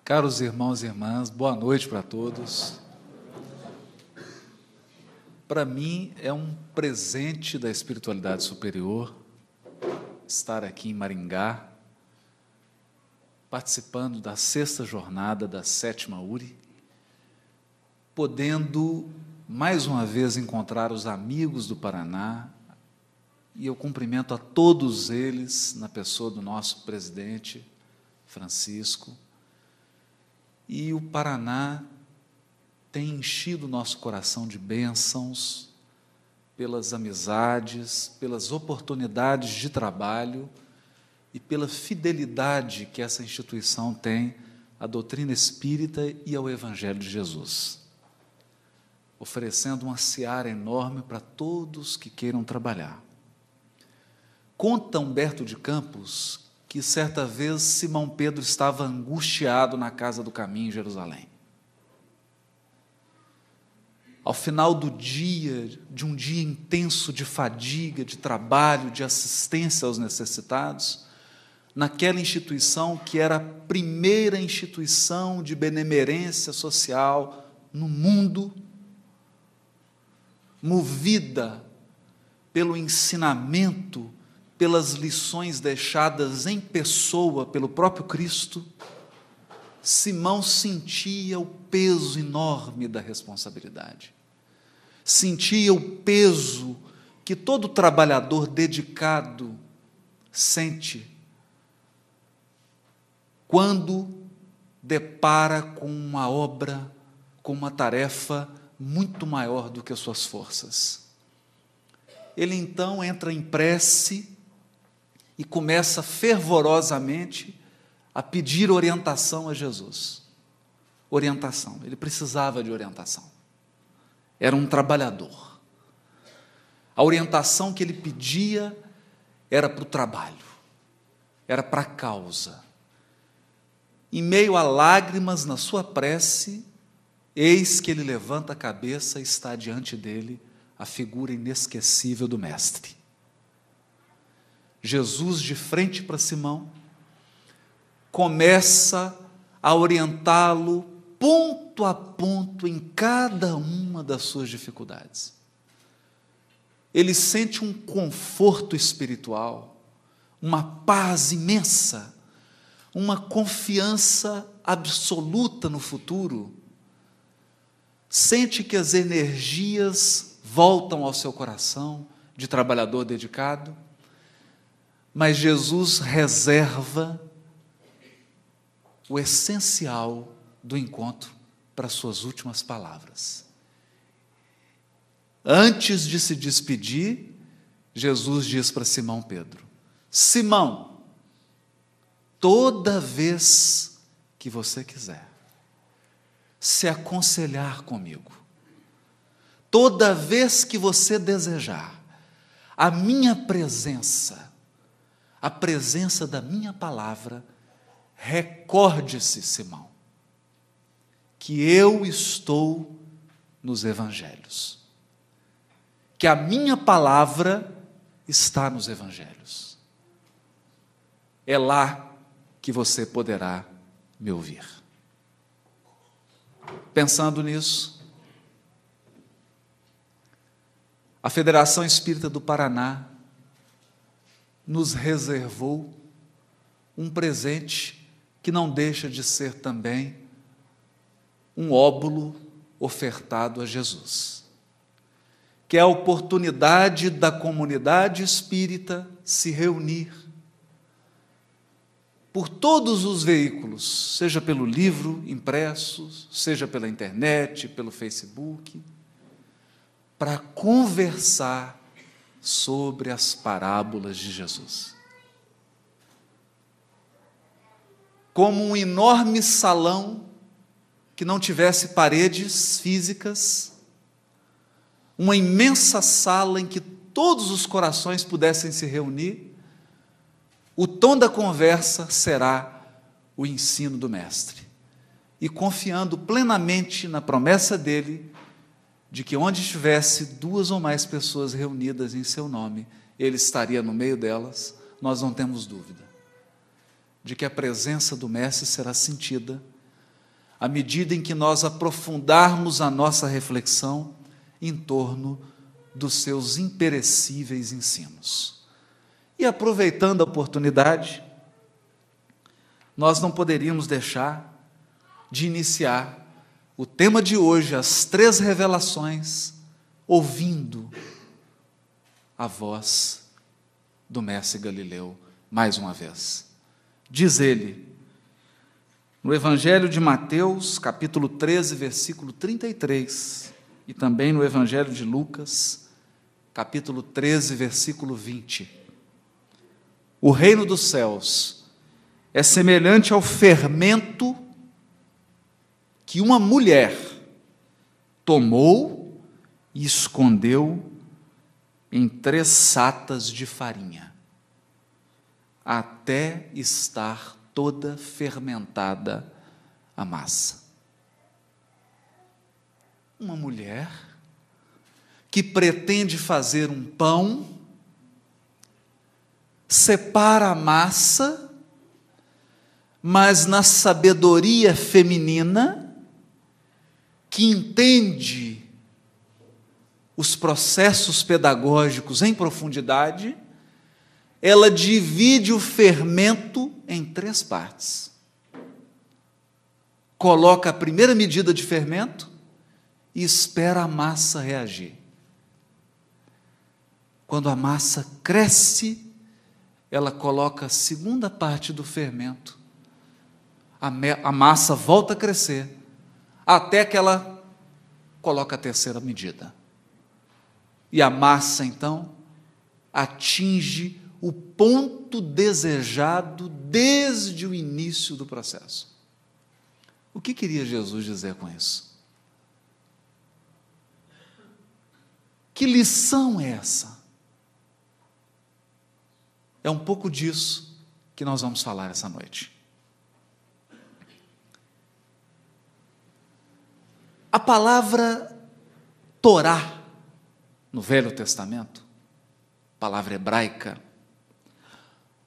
Caros irmãos e irmãs, boa noite para todos. Para mim é um presente da espiritualidade superior estar aqui em Maringá, participando da 6ª jornada da 7ª URI, podendo mais uma vez encontrar os amigos do Paraná, e eu cumprimento a todos eles na pessoa do nosso presidente, Francisco. E o Paraná tem enchido o nosso coração de bênçãos, pelas amizades, pelas oportunidades de trabalho e pela fidelidade que essa instituição tem à doutrina espírita e ao Evangelho de Jesus, oferecendo uma seara enorme para todos que queiram trabalhar. Conta Humberto de Campos que certa vez Simão Pedro estava angustiado na casa do caminho em Jerusalém. Ao final do dia, de um dia intenso de fadiga, de trabalho, de assistência aos necessitados, naquela instituição que era a primeira instituição de benemerência social no mundo, movida pelo ensinamento, pelas lições deixadas em pessoa pelo próprio Cristo, Simão sentia o peso enorme da responsabilidade. Sentia o peso que todo trabalhador dedicado sente quando depara com uma obra, com uma tarefa muito maior do que as suas forças. Ele então entra em prece e começa fervorosamente a pedir orientação a Jesus. Orientação, ele precisava de orientação. Era um trabalhador. A orientação que ele pedia era para o trabalho, era para a causa. Em meio a lágrimas na sua prece, eis que ele levanta a cabeça e está diante dele a figura inesquecível do Mestre. Jesus, de frente para Simão, começa a orientá-lo ponto a ponto em cada uma das suas dificuldades. Ele sente um conforto espiritual, uma paz imensa, uma confiança absoluta no futuro. Sente que as energias voltam ao seu coração de trabalhador dedicado, mas Jesus reserva o essencial do encontro para as suas últimas palavras. Antes de se despedir, Jesus diz para Simão Pedro: Simão, toda vez que você quiser se aconselhar comigo, toda vez que você desejar a minha presença, a presença da minha palavra, recorde-se, Simão, que eu estou nos evangelhos, que a minha palavra está nos evangelhos. É lá que você poderá me ouvir. Pensando nisso, a Federação Espírita do Paraná nos reservou um presente que não deixa de ser também um óbolo ofertado a Jesus, que é a oportunidade da comunidade espírita se reunir por todos os veículos, seja pelo livro impresso, seja pela internet, pelo Facebook, para conversar sobre as parábolas de Jesus. Como um enorme salão que não tivesse paredes físicas, uma imensa sala em que todos os corações pudessem se reunir, o tom da conversa será o ensino do Mestre. E confiando plenamente na promessa dele, de que onde estivesse 2 ou mais pessoas reunidas em seu nome, ele estaria no meio delas, nós não temos dúvida de que a presença do Mestre será sentida à medida em que nós aprofundarmos a nossa reflexão em torno dos seus imperecíveis ensinos. E aproveitando a oportunidade, nós não poderíamos deixar de iniciar o tema de hoje, as 3 revelações, ouvindo a voz do mestre Galileu mais uma vez. Diz ele, no Evangelho de Mateus, capítulo 13, versículo 33, e também no Evangelho de Lucas, capítulo 13, versículo 20. O reino dos céus é semelhante ao fermento que uma mulher tomou e escondeu em 3 satas de farinha, até estar toda fermentada a massa. Uma mulher que pretende fazer um pão, separa a massa, mas na sabedoria feminina, que entende os processos pedagógicos em profundidade, ela divide o fermento em 3 partes. Coloca a primeira medida de fermento e espera a massa reagir. Quando a massa cresce, ela coloca a segunda parte do fermento. A massa volta a crescer, até que ela coloca a terceira medida. E a massa, então, atinge o ponto desejado desde o início do processo. O que queria Jesus dizer com isso? Que lição é essa? É um pouco disso que nós vamos falar essa noite. A palavra Torá, no Velho Testamento, palavra hebraica,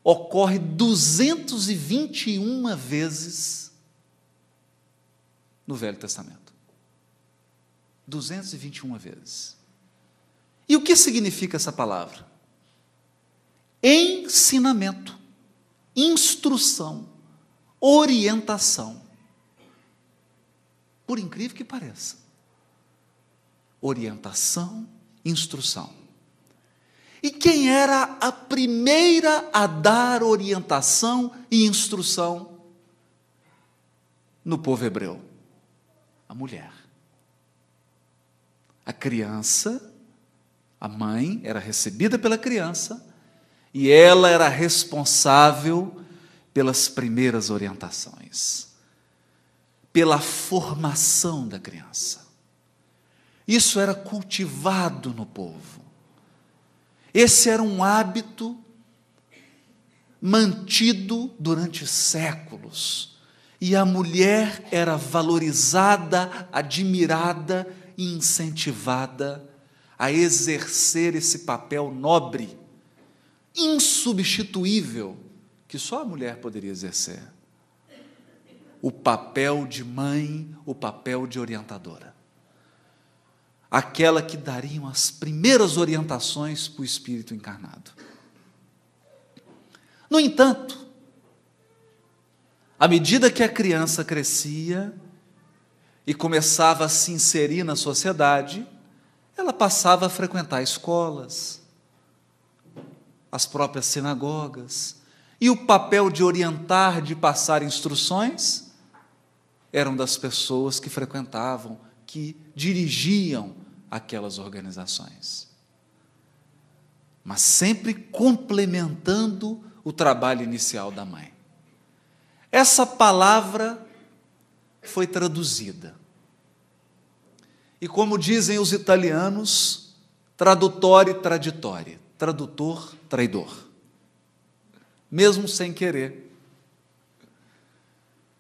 ocorre 221 vezes no Velho Testamento. 221 vezes. E o que significa essa palavra? Ensinamento, instrução, orientação. Por incrível que pareça. Orientação, instrução. E quem era a primeira a dar orientação e instrução no povo hebreu? A mulher. A criança, a mãe, era recebida pela criança e ela era responsável pelas primeiras orientações, pela formação da criança. Isso era cultivado no povo. Esse era um hábito mantido durante séculos. E a mulher era valorizada, admirada e incentivada a exercer esse papel nobre, insubstituível, que só a mulher poderia exercer. O papel de mãe, o papel de orientadora. Aquela que daria as primeiras orientações para o Espírito encarnado. No entanto, à medida que a criança crescia e começava a se inserir na sociedade, ela passava a frequentar escolas, as próprias sinagogas, e o papel de orientar, de passar instruções, eram das pessoas que frequentavam, que dirigiam aquelas organizações. Mas sempre complementando o trabalho inicial da mãe. Essa palavra foi traduzida. E como dizem os italianos, tradutore traditore, tradutor, traidor. Mesmo sem querer.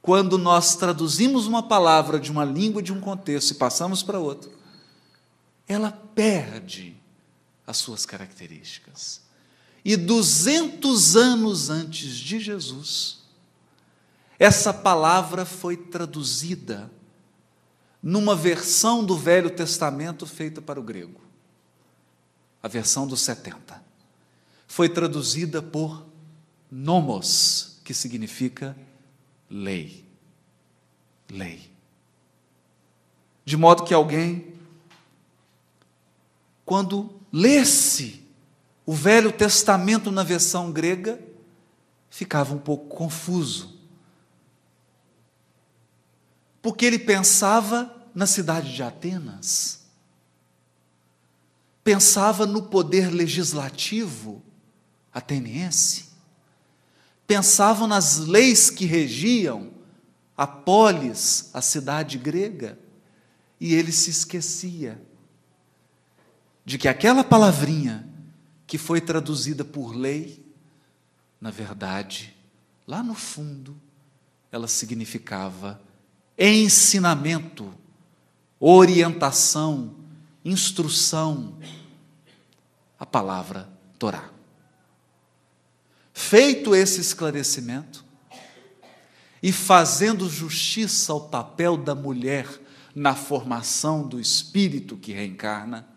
Quando nós traduzimos uma palavra de uma língua, de um contexto, e passamos para outro, ela perde as suas características. E 200 anos antes de Jesus, Essa palavra foi traduzida numa versão do Velho Testamento feita para o grego, a versão dos 70. Foi traduzida por nomos, que significa lei. Lei. De modo que alguém, quando lesse o Velho Testamento na versão grega, ficava um pouco confuso, porque ele pensava na cidade de Atenas, pensava no poder legislativo ateniense, pensava nas leis que regiam a polis, a cidade grega, e ele se esquecia de que aquela palavrinha que foi traduzida por lei, na verdade, lá no fundo, ela significava ensinamento, orientação, instrução, a palavra Torá. Feito esse esclarecimento, e fazendo justiça ao papel da mulher na formação do espírito que reencarna,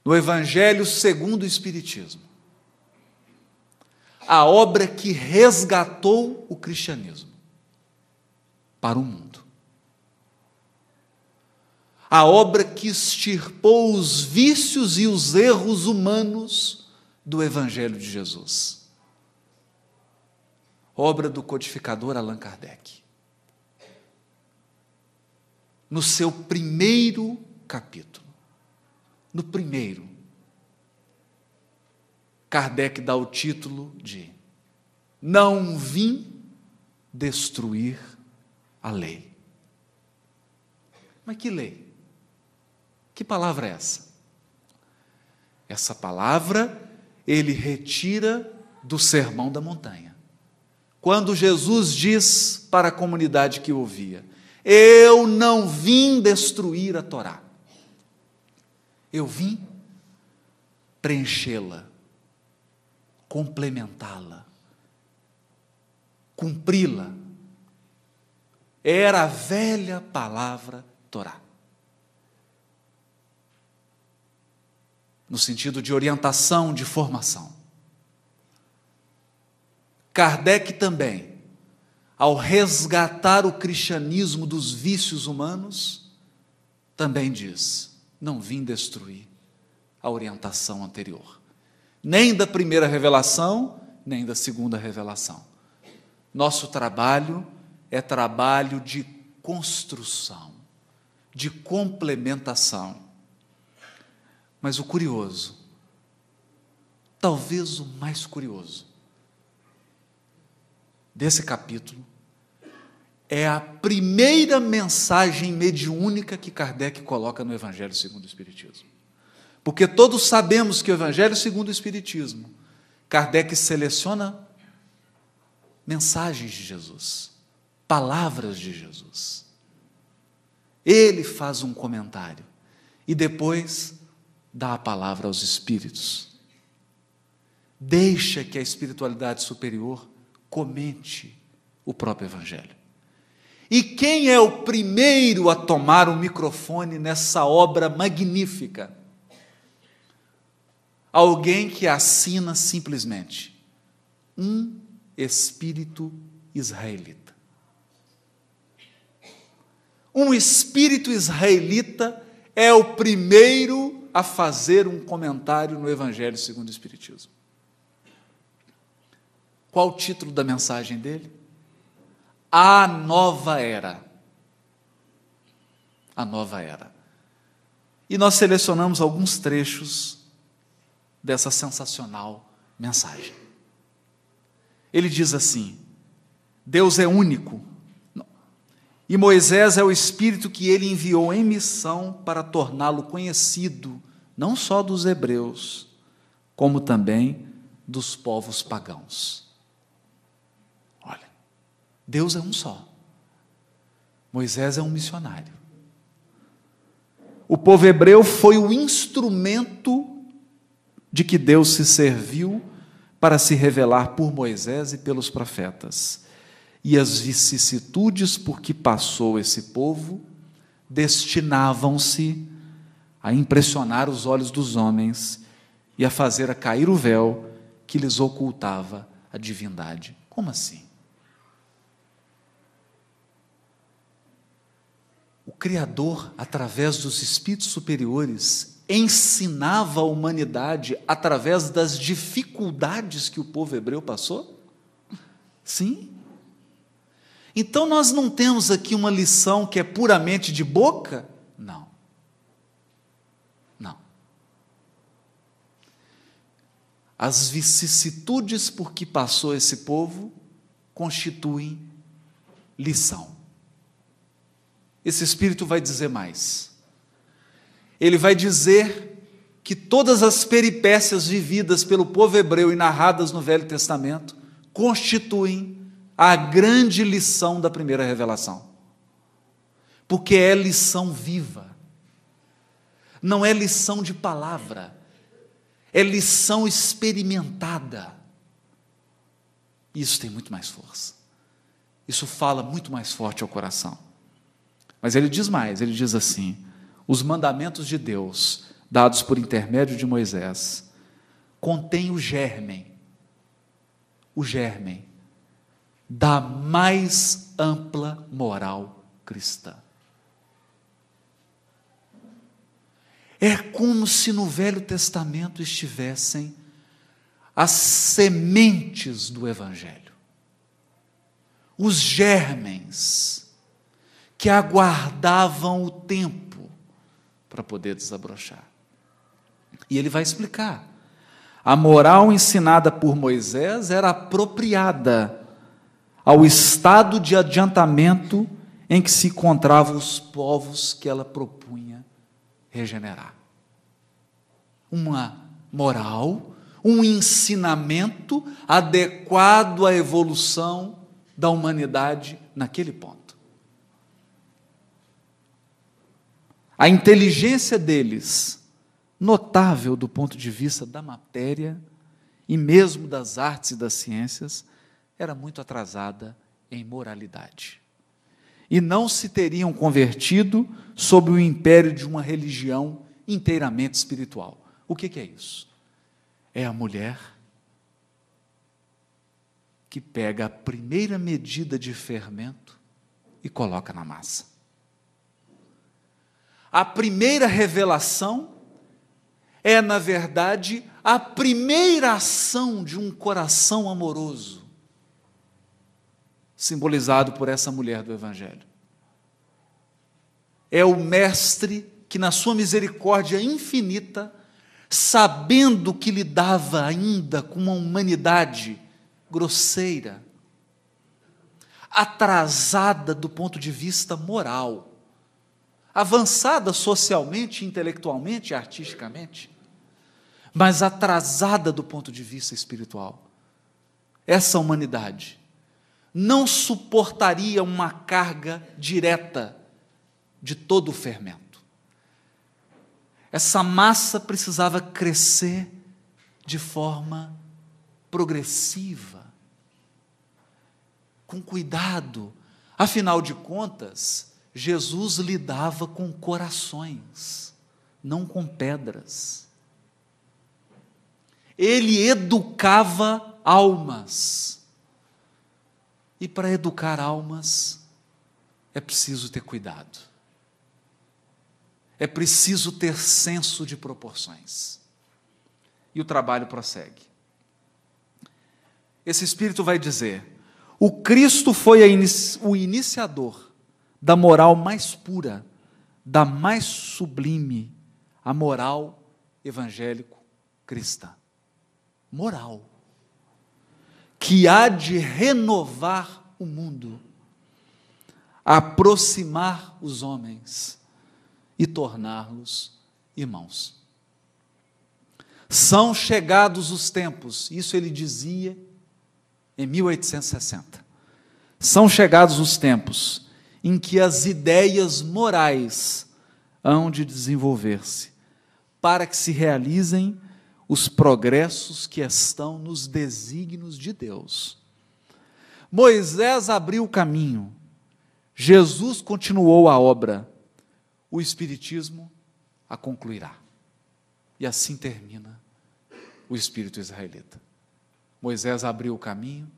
no Evangelho segundo o Espiritismo, a obra que resgatou o cristianismo para o mundo, a obra que extirpou os vícios e os erros humanos do Evangelho de Jesus, obra do codificador Allan Kardec. No seu primeiro capítulo, no primeiro, Kardec dá o título de Não vim destruir a lei. Mas que lei? Que palavra é essa? Essa palavra ele retira do Sermão da Montanha. Quando Jesus diz para a comunidade que ouvia: eu não vim destruir a Torá, eu vim preenchê-la, complementá-la, cumpri-la. Era a velha palavra Torá, no sentido de orientação, de formação. Kardec também, ao resgatar o cristianismo dos vícios humanos, também diz: não vim destruir a orientação anterior, nem da primeira revelação, nem da segunda revelação. Nosso trabalho é trabalho de construção, de complementação. Mas o curioso, talvez o mais curioso desse capítulo, é a primeira mensagem mediúnica que Kardec coloca no Evangelho segundo o Espiritismo. Porque todos sabemos que o Evangelho segundo o Espiritismo, Kardec seleciona mensagens de Jesus, palavras de Jesus. Ele faz um comentário e depois dá a palavra aos espíritos. Deixa que a espiritualidade superior comente o próprio Evangelho. E quem é o primeiro a tomar o microfone nessa obra magnífica? Alguém que assina simplesmente: um espírito israelita. Um espírito israelita é o primeiro a fazer um comentário no Evangelho segundo o Espiritismo. Qual o título da mensagem dele? A Nova Era. A Nova Era. E nós selecionamos alguns trechos dessa sensacional mensagem. Ele diz assim: Deus é único, e Moisés é o Espírito que ele enviou em missão para torná-lo conhecido, não só dos hebreus, como também dos povos pagãos. Olha, Deus é um só. Moisés é um missionário. O povo hebreu foi o instrumento de que Deus se serviu para se revelar por Moisés e pelos profetas. E as vicissitudes por que passou esse povo destinavam-se a impressionar os olhos dos homens e a fazer a cair o véu que lhes ocultava a divindade. Como assim? O Criador, através dos espíritos superiores, ensinava a humanidade através das dificuldades que o povo hebreu passou? Sim. Então nós não temos aqui uma lição que é puramente de boca? Não. Não. As vicissitudes por que passou esse povo constituem lição. Esse Espírito vai dizer mais. Ele vai dizer que todas as peripécias vividas pelo povo hebreu e narradas no Velho Testamento constituem a grande lição da primeira revelação. Porque é lição viva. Não é lição de palavra. É lição experimentada. Isso tem muito mais força. Isso fala muito mais forte ao coração. Mas ele diz mais, ele diz assim: os mandamentos de Deus, dados por intermédio de Moisés, contêm o germe da mais ampla moral cristã. É como se no Velho Testamento estivessem as sementes do Evangelho, os germens que aguardavam o tempo para poder desabrochar. E ele vai explicar. A moral ensinada por Moisés era apropriada ao estado de adiantamento em que se encontravam os povos que ela propunha regenerar. Uma moral, um ensinamento adequado à evolução da humanidade naquele ponto. A inteligência deles, notável do ponto de vista da matéria e mesmo das artes e das ciências, era muito atrasada em moralidade. E não se teriam convertido sob o império de uma religião inteiramente espiritual. O que é isso? É a mulher que pega a primeira medida de fermento e coloca na massa. A primeira revelação é, na verdade, a primeira ação de um coração amoroso, simbolizado por essa mulher do Evangelho. É o mestre que, na sua misericórdia infinita, sabendo que lidava ainda com uma humanidade grosseira, atrasada do ponto de vista moral, avançada socialmente, intelectualmente e artisticamente, mas atrasada do ponto de vista espiritual. Essa humanidade não suportaria uma carga direta de todo o fermento. Essa massa precisava crescer de forma progressiva, com cuidado. Afinal de contas, Jesus lidava com corações, não com pedras. Ele educava almas. E para educar almas, é preciso ter cuidado. É preciso ter senso de proporções. E o trabalho prossegue. Esse Espírito vai dizer: o Cristo foi o iniciador da moral mais pura, da mais sublime, a moral evangélico-cristã. Moral. Que há de renovar o mundo, aproximar os homens e torná-los irmãos. São chegados os tempos, isso ele dizia em 1860. São chegados os tempos em que as ideias morais hão de desenvolver-se, para que se realizem os progressos que estão nos desígnios de Deus. Moisés abriu o caminho, Jesus continuou a obra, o Espiritismo a concluirá. E assim termina o Espírito israelita. Moisés abriu o caminho,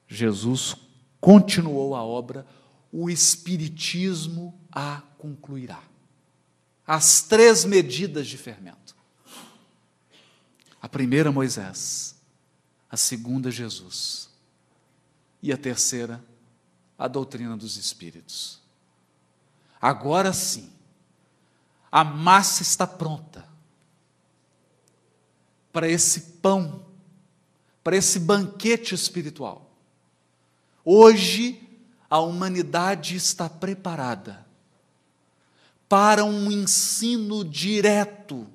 Jesus continuou a obra, o Espiritismo a concluirá. As 3 medidas de fermento. A primeira, Moisés. A segunda, Jesus. E a terceira, a doutrina dos Espíritos. Agora sim, a massa está pronta para esse pão, para esse banquete espiritual. Hoje, a humanidade está preparada para um ensino direto,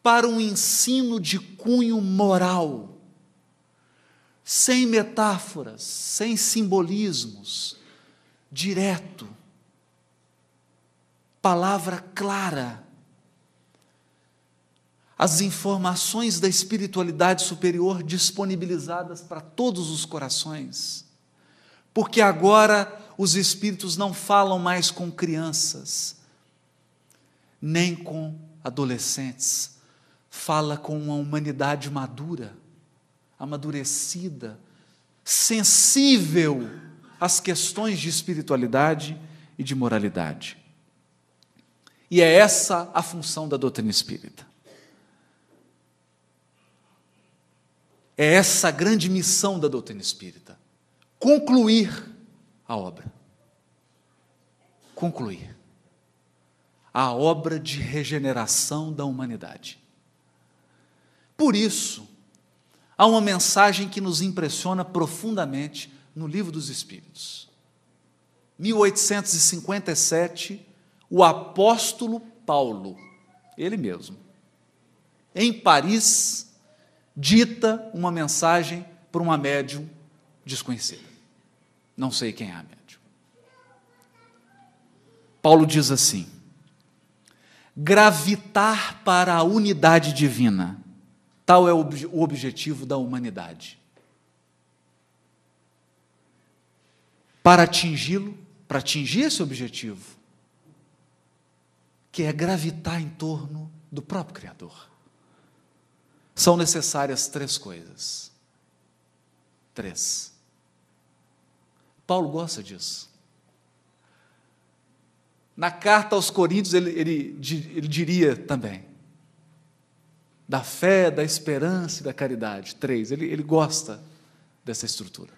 para um ensino de cunho moral, sem metáforas, sem simbolismos, direto, palavra clara. As informações da espiritualidade superior disponibilizadas para todos os corações, porque agora os espíritos não falam mais com crianças, nem com adolescentes, fala com uma humanidade madura, amadurecida, sensível às questões de espiritualidade e de moralidade. E é essa a função da doutrina espírita. É essa a grande missão da doutrina espírita. Concluir a obra. Concluir a obra de regeneração da humanidade. Por isso, há uma mensagem que nos impressiona profundamente no Livro dos Espíritos. 1857, o apóstolo Paulo, ele mesmo, em Paris, dita uma mensagem para uma médium desconhecida. Não sei quem é a médium. Paulo diz assim: gravitar para a unidade divina, tal é o objetivo da humanidade. Para atingi-lo, para atingir esse objetivo, que é gravitar em torno do próprio Criador, são necessárias 3 coisas. 3. Paulo gosta disso. Na carta aos Coríntios, ele diria também, da fé, da esperança e da caridade. 3. Ele gosta dessa estrutura.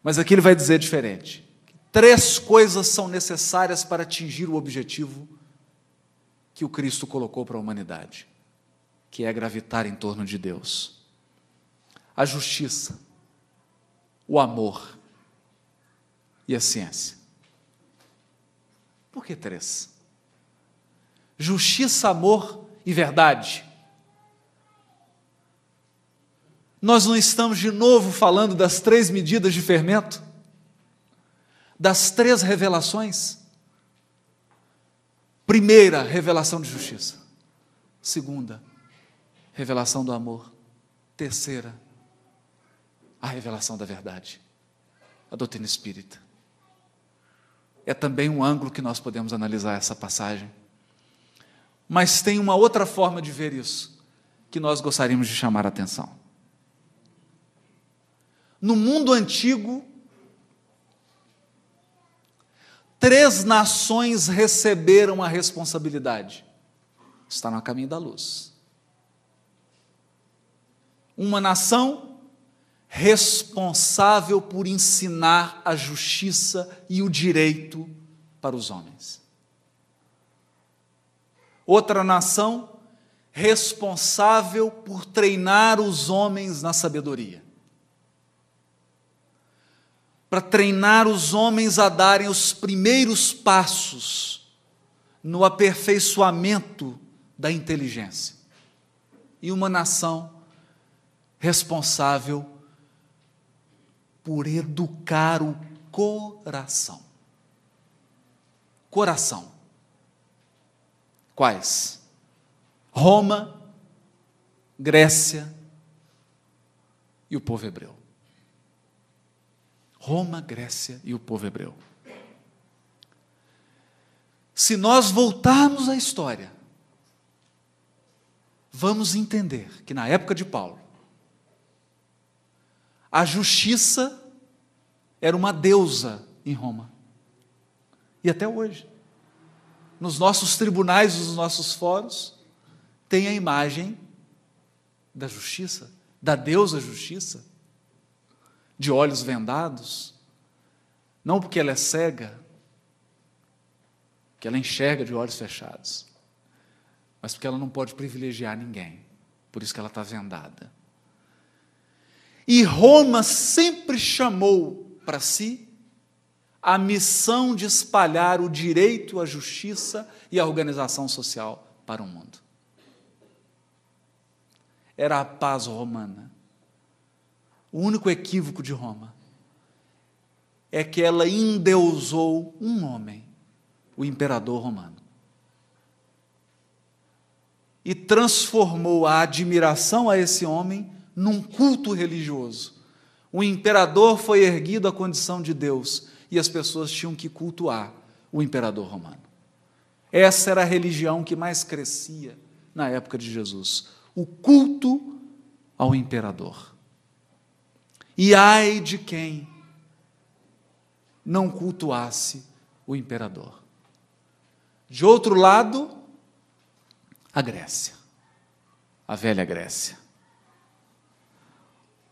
Mas aqui ele vai dizer diferente. 3 coisas são necessárias para atingir o objetivo que o Cristo colocou para a humanidade, que é gravitar em torno de Deus. A justiça, o amor e a ciência. Por que 3? Justiça, amor e verdade. Nós não estamos de novo falando das 3 medidas de fermento? Das 3 revelações? Primeira, revelação de justiça. Segunda, revelação do amor. Terceira, a revelação da verdade. A doutrina espírita. É também um ângulo que nós podemos analisar essa passagem. Mas tem uma outra forma de ver isso, que nós gostaríamos de chamar a atenção. No mundo antigo, 3 nações receberam a responsabilidade. Está no caminho da luz. Uma nação responsável por ensinar a justiça e o direito para os homens. Outra nação responsável por treinar os homens na sabedoria. Para treinar os homens a darem os primeiros passos no aperfeiçoamento da inteligência. E uma nação responsável por educar o coração. Coração. Quais? Roma, Grécia e o povo hebreu. Roma, Grécia e o povo hebreu. Se nós voltarmos à história, vamos entender que na época de Paulo, a justiça era uma deusa em Roma. E até hoje, nos nossos tribunais, nos nossos fóruns, tem a imagem da justiça, da deusa justiça, de olhos vendados, não porque ela é cega, que ela enxerga de olhos fechados, mas porque ela não pode privilegiar ninguém, por isso que ela está vendada. E Roma sempre chamou para si a missão de espalhar o direito, a justiça e a organização social para o mundo. Era a paz romana. O único equívoco de Roma é que ela endeusou um homem, o imperador romano, e transformou a admiração a esse homem num culto religioso. O imperador foi erguido à condição de Deus e as pessoas tinham que cultuar o imperador romano. Essa era a religião que mais crescia na época de Jesus, o culto ao imperador. E ai de quem não cultuasse o imperador. De outro lado, a Grécia, a velha Grécia,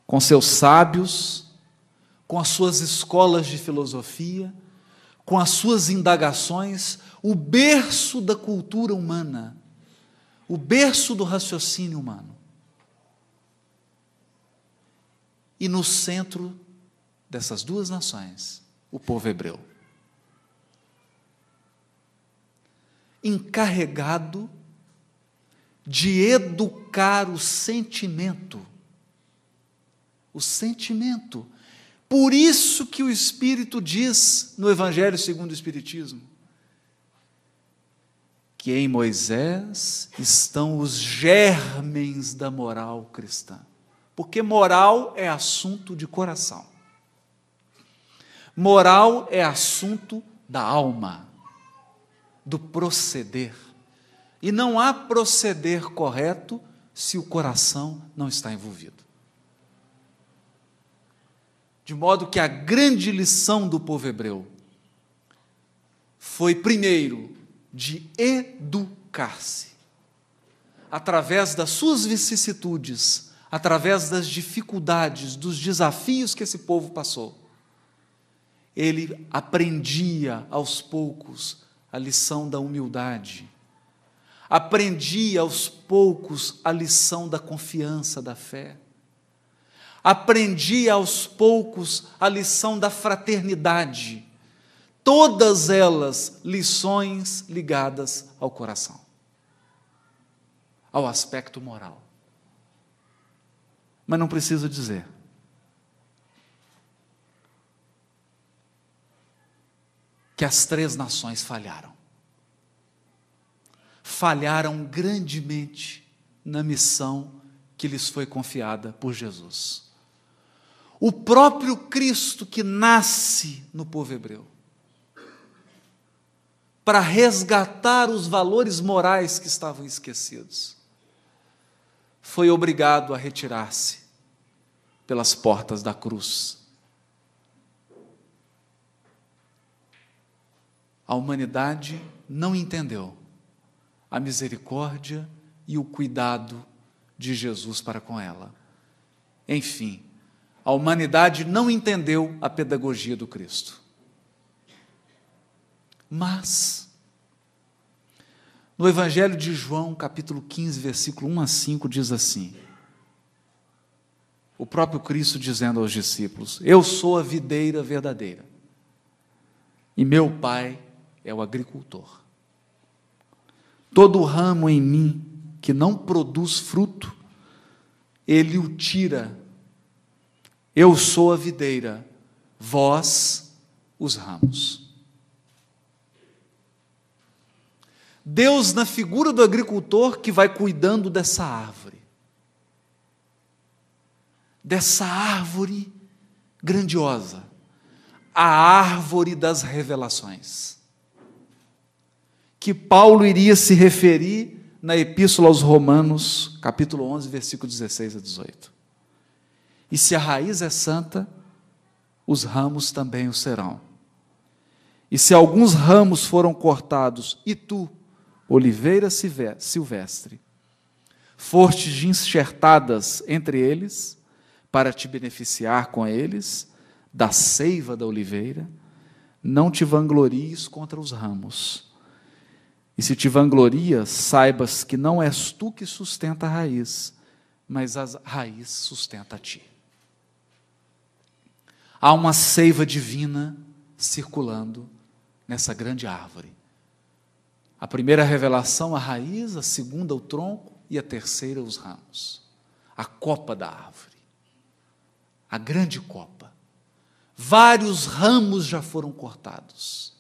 com seus sábios, com as suas escolas de filosofia, com as suas indagações, o berço da cultura humana, o berço do raciocínio humano. E no centro dessas duas nações, o povo hebreu, encarregado de educar o sentimento. O sentimento. Por isso que o Espírito diz no Evangelho segundo o Espiritismo, que em Moisés estão os germens da moral cristã. Porque moral é assunto de coração. Moral é assunto da alma, do proceder. E não há proceder correto se o coração não está envolvido. De modo que a grande lição do povo hebreu foi, primeiro, de educar-se, através das suas vicissitudes, através das dificuldades, dos desafios que esse povo passou. Ele aprendia aos poucos a lição da humildade, aprendia aos poucos a lição da confiança, da fé, aprendia aos poucos a lição da fraternidade, todas elas lições ligadas ao coração, ao aspecto moral. Mas não preciso dizer que as três nações falharam. Falharam grandemente na missão que lhes foi confiada por Jesus. O próprio Cristo que nasce no povo hebreu, para resgatar os valores morais que estavam esquecidos, foi obrigado a retirar-se pelas portas da cruz. A humanidade não entendeu a misericórdia e o cuidado de Jesus para com ela. Enfim, a humanidade não entendeu a pedagogia do Cristo. Mas, no Evangelho de João, capítulo 15, versículo 1 a 5, diz assim, o próprio Cristo dizendo aos discípulos: eu sou a videira verdadeira, e meu Pai é o agricultor. Todo ramo em mim que não produz fruto, Ele o tira. Eu sou a videira, vós os ramos. Deus na figura do agricultor que vai cuidando dessa árvore grandiosa, a árvore das revelações, que Paulo iria se referir na Epístola aos Romanos, capítulo 11, versículo 16 a 18. E se a raiz é santa, os ramos também o serão. E se alguns ramos foram cortados, e tu, oliveira silvestre, fostes enxertadas entre eles, para te beneficiar com eles, da seiva da oliveira, não te vanglories contra os ramos. E se te vanglorias, saibas que não és tu que sustenta a raiz, mas a raiz sustenta a ti. Há uma seiva divina circulando nessa grande árvore. A primeira revelação, a raiz, a segunda, o tronco, e a terceira, os ramos. A copa da árvore. A grande copa. Vários ramos já foram cortados.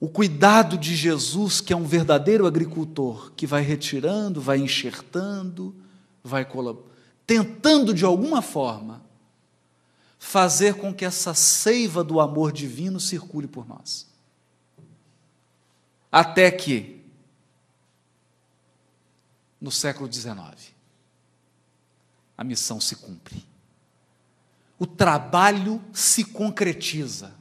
O cuidado de Jesus, que é um verdadeiro agricultor, que vai retirando, vai enxertando, vai tentando de alguma forma fazer com que essa seiva do amor divino circule por nós. Até que, no século XIX, a missão se cumpre. O trabalho se concretiza.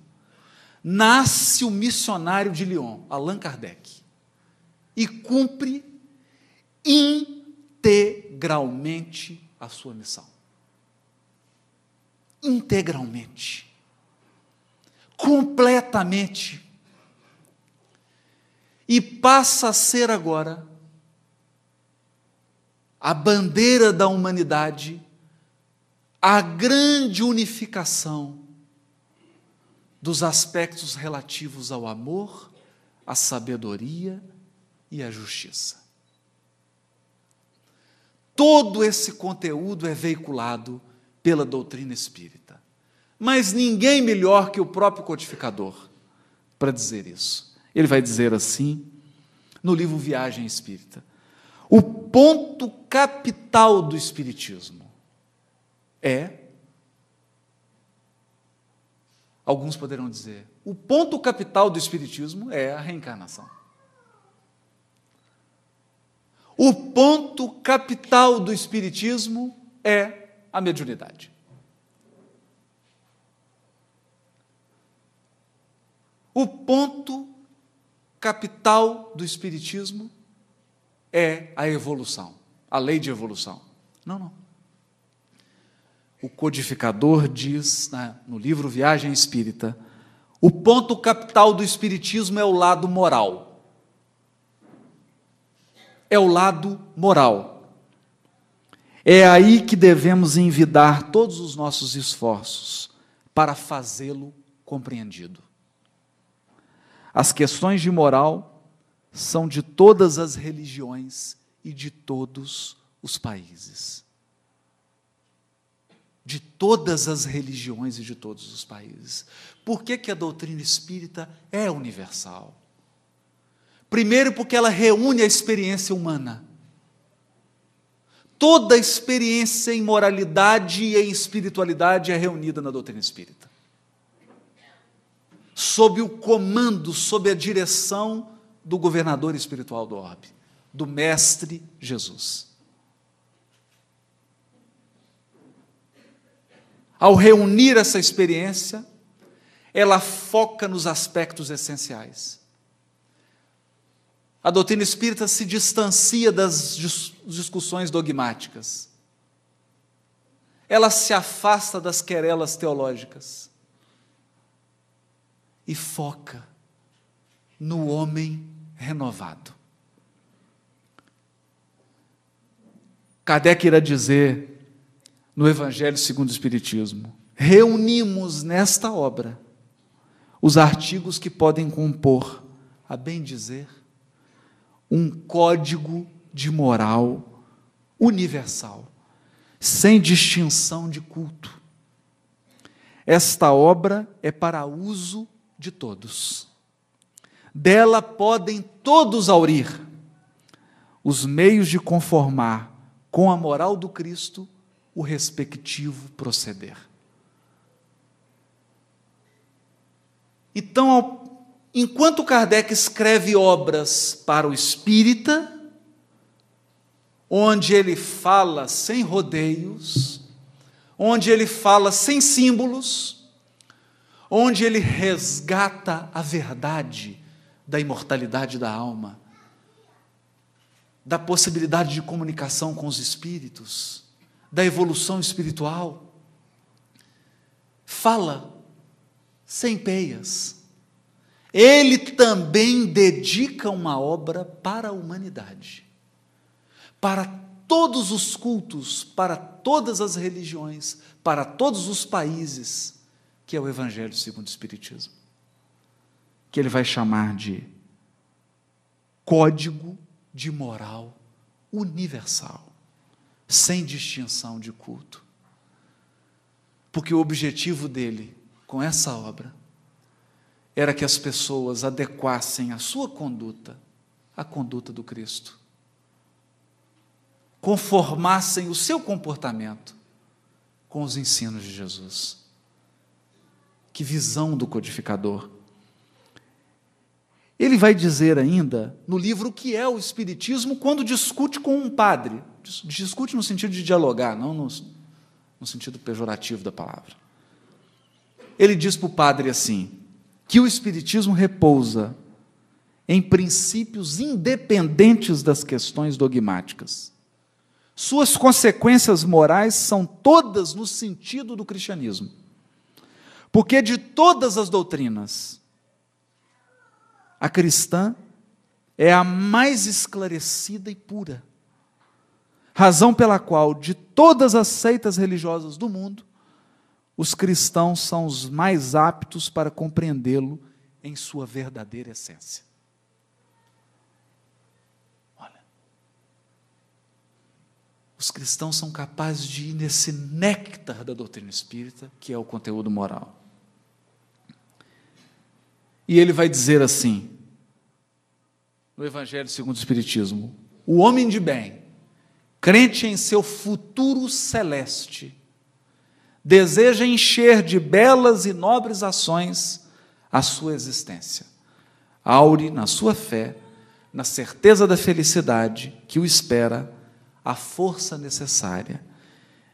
Nasce o missionário de Lyon, Allan Kardec, e cumpre integralmente a sua missão. Integralmente. Completamente. E passa a ser agora a bandeira da humanidade, a grande unificação dos aspectos relativos ao amor, à sabedoria e à justiça. Todo esse conteúdo é veiculado pela doutrina espírita. Mas ninguém melhor que o próprio codificador para dizer isso. Ele vai dizer assim, no livro Viagem Espírita: o ponto capital do espiritismo alguns poderão dizer, o ponto capital do espiritismo é a reencarnação. O ponto capital do espiritismo é a mediunidade. O ponto capital do espiritismo é a evolução, a lei de evolução. Não. O codificador diz, no livro Viagem Espírita, o ponto capital do espiritismo é o lado moral. É o lado moral. É aí que devemos envidar todos os nossos esforços para fazê-lo compreendido. As questões de moral são de todas as religiões e de todos os países. De todas as religiões e de todos os países. Por que a doutrina espírita é universal? Primeiro, porque ela reúne a experiência humana. Toda a experiência em moralidade e em espiritualidade é reunida na doutrina espírita. Sob o comando, sob a direção do governador espiritual do orbe, do Mestre Jesus. Ao reunir essa experiência, ela foca nos aspectos essenciais. A doutrina espírita se distancia das discussões dogmáticas. Ela se afasta das querelas teológicas e foca no homem renovado. Kardec irá dizer no Evangelho segundo o Espiritismo: reunimos nesta obra os artigos que podem compor, a bem dizer, um código de moral universal, sem distinção de culto. Esta obra é para uso de todos. Dela podem todos aurir os meios de conformar com a moral do Cristo o respectivo proceder. Então, enquanto Kardec escreve obras para o espírita, onde ele fala sem rodeios, onde ele fala sem símbolos, onde ele resgata a verdade da imortalidade da alma, da possibilidade de comunicação com os espíritos, da evolução espiritual, fala sem peias. Ele também dedica uma obra para a humanidade, para todos os cultos, para todas as religiões, para todos os países, que é o Evangelho segundo o Espiritismo, que ele vai chamar de código de moral universal, sem distinção de culto. Porque o objetivo dele, com essa obra, era que as pessoas adequassem a sua conduta à conduta do Cristo, conformassem o seu comportamento com os ensinos de Jesus. Que visão do codificador! Ele vai dizer ainda, no livro, o que é o Espiritismo, quando discute com um padre. Discute no sentido de dialogar, não no sentido pejorativo da palavra. Ele diz para o padre assim, que o Espiritismo repousa em princípios independentes das questões dogmáticas. Suas consequências morais são todas no sentido do cristianismo. Porque de todas as doutrinas, a cristã é a mais esclarecida e pura, razão pela qual, de todas as seitas religiosas do mundo, os cristãos são os mais aptos para compreendê-lo em sua verdadeira essência. Olha, os cristãos são capazes de ir nesse néctar da doutrina espírita, que é o conteúdo moral. E ele vai dizer assim, no Evangelho segundo o Espiritismo, o homem de bem, crente em seu futuro celeste, deseja encher de belas e nobres ações a sua existência. Aure na sua fé, na certeza da felicidade que o espera, a força necessária.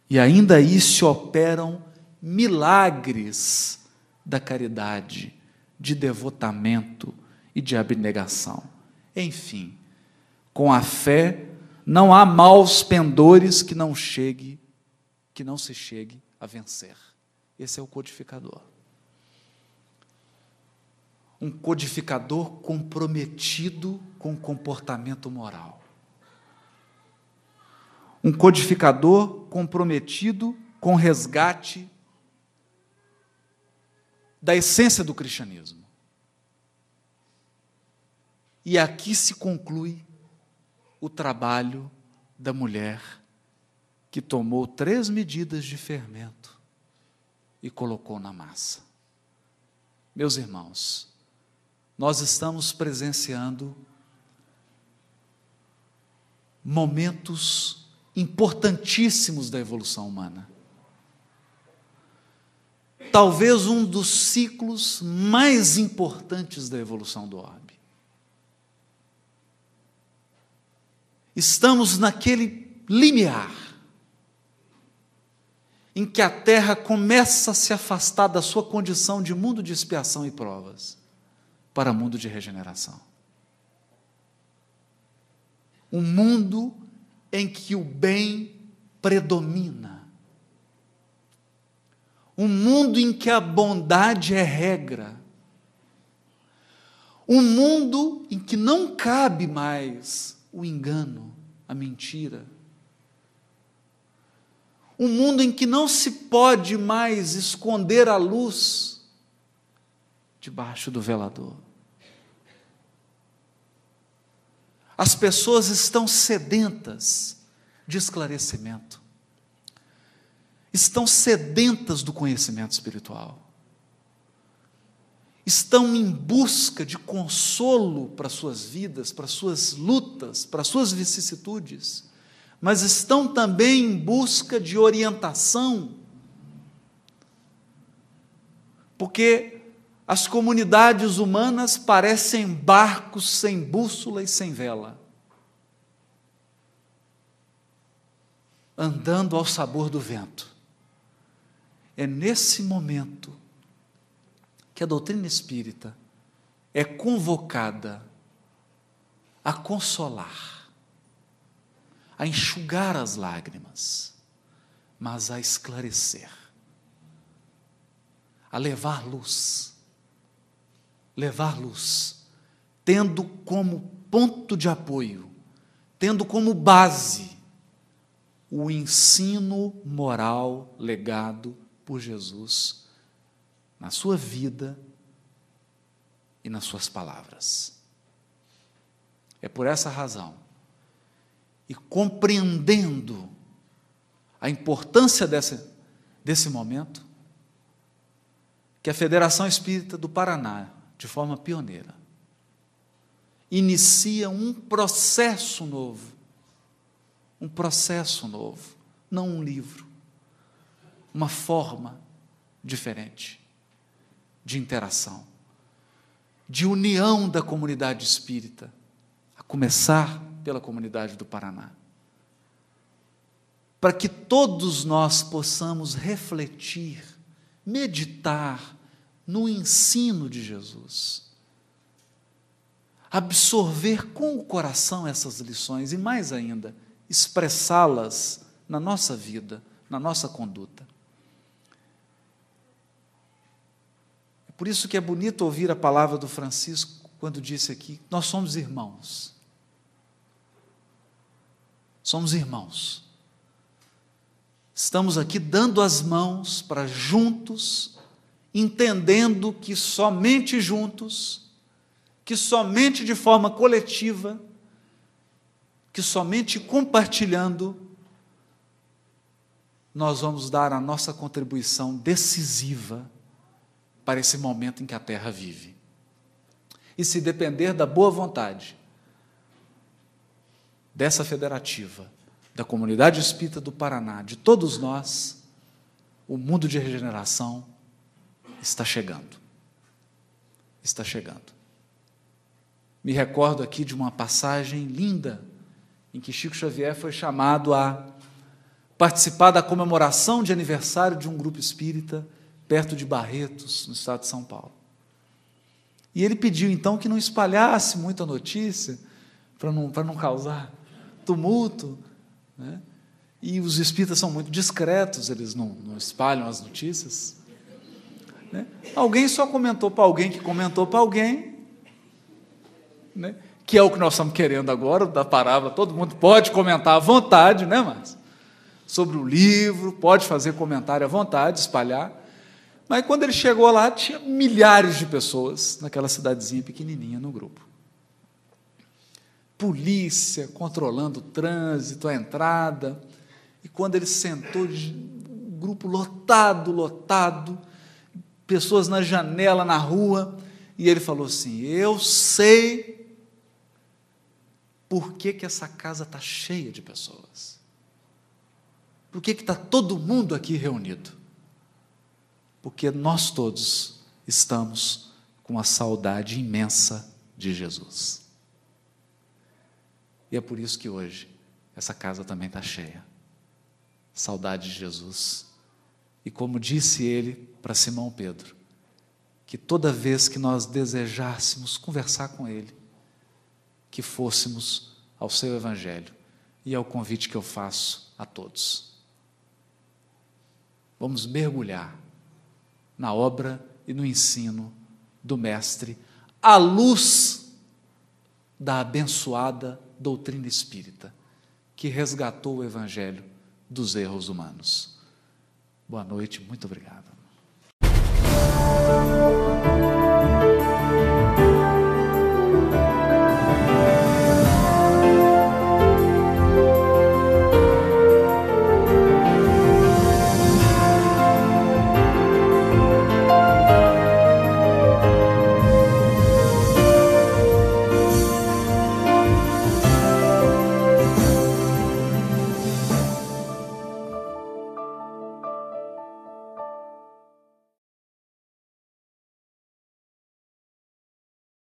E ainda aí se operam milagres da caridade, de devotamento e de abnegação. Enfim, com a fé não há maus pendores que não se chegue a vencer. Esse é o codificador. Um codificador comprometido com o comportamento moral. Um codificador comprometido com o resgate da essência do cristianismo. E aqui se conclui o trabalho da mulher que tomou 3 medidas de fermento e colocou na massa. Meus irmãos, nós estamos presenciando momentos importantíssimos da evolução humana. Talvez um dos ciclos mais importantes da evolução do orbe. Estamos naquele limiar em que a Terra começa a se afastar da sua condição de mundo de expiação e provas para mundo de regeneração. Um mundo em que o bem predomina. Um mundo em que a bondade é regra. Um mundo em que não cabe mais o engano, a mentira. Um mundo em que não se pode mais esconder a luz debaixo do velador. As pessoas estão sedentas de esclarecimento. Estão sedentas do conhecimento espiritual. estão em busca de consolo para suas vidas, para suas lutas, para suas vicissitudes, mas estão também em busca de orientação, porque as comunidades humanas parecem barcos sem bússola e sem vela, andando ao sabor do vento. É nesse momento que a doutrina espírita é convocada a consolar, a enxugar as lágrimas, mas a esclarecer, a levar luz, tendo como ponto de apoio, tendo como base o ensino moral legado por Jesus na sua vida e nas suas palavras. É por essa razão, e compreendendo a importância desse momento, que a Federação Espírita do Paraná, de forma pioneira, inicia um processo novo, não um livro, uma forma diferente de interação, de união da comunidade espírita, a começar pela comunidade do Paraná, para que todos nós possamos refletir, meditar no ensino de Jesus, absorver com o coração essas lições e, mais ainda, expressá-las na nossa vida, na nossa conduta. É por isso que é bonito ouvir a palavra do Francisco quando disse aqui: nós somos irmãos. Somos irmãos. Estamos aqui dando as mãos para juntos, entendendo que somente juntos, que somente de forma coletiva, que somente compartilhando, nós vamos dar a nossa contribuição decisiva para esse momento em que a Terra vive. E se depender da boa vontade dessa federativa, da comunidade espírita do Paraná, de todos nós, o mundo de regeneração está chegando. Está chegando. Me recordo aqui de uma passagem linda em que Chico Xavier foi chamado a participar da comemoração de aniversário de um grupo espírita perto de Barretos, no estado de São Paulo. E ele pediu, então, que não espalhasse muito a notícia, para não causar tumulto, né? E os espíritas são muito discretos, eles não espalham as notícias, né? Alguém só comentou para alguém que comentou para alguém, né? Que é o que nós estamos querendo agora, da parábola. Todo mundo pode comentar à vontade, né, Márcio? Sobre o livro, pode fazer comentário à vontade, espalhar. Mas quando ele chegou lá, tinha milhares de pessoas naquela cidadezinha pequenininha no grupo. Polícia controlando o trânsito, a entrada. E quando ele sentou, o grupo lotado, pessoas na janela, na rua, e ele falou assim: eu sei por que essa casa está cheia de pessoas. Por que está todo mundo aqui reunido? Porque nós todos estamos com a saudade imensa de Jesus. E é por isso que hoje essa casa também está cheia. Saudade de Jesus. E como disse ele para Simão Pedro, que toda vez que nós desejássemos conversar com ele, que fôssemos ao seu Evangelho, e é o convite que eu faço a todos. Vamos mergulhar na obra e no ensino do Mestre, à luz da abençoada doutrina espírita, que resgatou o Evangelho dos erros humanos. Boa noite, muito obrigado.